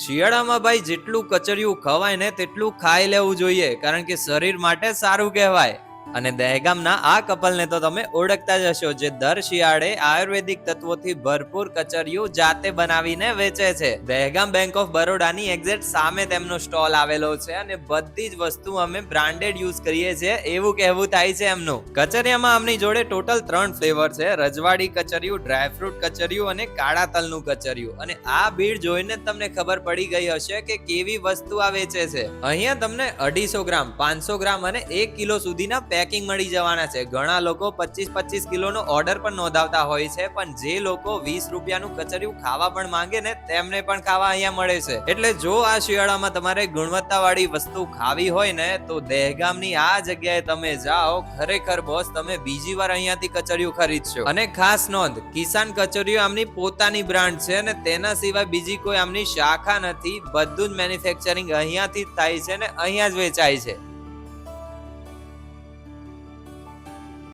શિયાળામાં ભાઈ જેટલું કચરિયું ખવાય ને તેટલું ખાઈ લેવું જોઈએ, કારણ કે શરીર માટે સારું કહેવાય. અને દહેગામના આ કપલને તો તમે ઓળખતા જ હશો, જે દર શિયાળે આયુર્વેદિક તત્વોથી ભરપૂર કચરિયું જાતે બનાવીને વેચે છે. દહેગામ બેંક ઓફ બરોડાની એક્ઝેક્ટ સામે તેમનો સ્ટોલ આવેલો છે અને બધી જ વસ્તુ અમે બ્રાન્ડેડ યુઝ કરીએ છીએ એવું કહેવું થાય છે એમનું. કચરિયામાં આમની જોડે ટોટલ 3 ફ્લેવર છે: રજવાડી કચરિયું, ડ્રાયફ્રૂટ કચરિયું અને કાળા તલનું કચરિયું. અને આ ભીડ જોઈને તમને ખબર પડી ગઈ હશે કે કેવી વસ્તુ આ વેચે છે. અહીંયા તમને 250 ગ્રામ, 500 ગ્રામ અને 1 કિલો સુધીના પેકિંગ મળી જવાના છે. ઘણા લોકો 25-25 કિલોનો ઓર્ડર પણ નોંધાવતા હોય છે, પણ જે લોકો 20 રૂપિયાનું કચરિયું ખાવા પણ માંગે ને તેમને પણ ખાવા અહીંયા મળે છે. એટલે જો આ શિયાળામાં તમારે ગુણવત્તાવાળી વસ્તુ ખાવી હોય ને તો દહેગામની આ જગ્યાએ તમે જાઓ. ખરેખર બોસ, તમે બીજી વાર અહીંયાથી કચરિયું ખરીદશો. અને ખાસ નોંધ, કિસાન કચરિયું આમની પોતાની બ્રાન્ડ છે અને તેના સિવાય બીજી કોઈ આમની શાખા નથી. બધું જ મેન્યુફેક્ચરિંગ અહીંયાથી જ થાય છે ને અહીંયા જ વેચાય છે.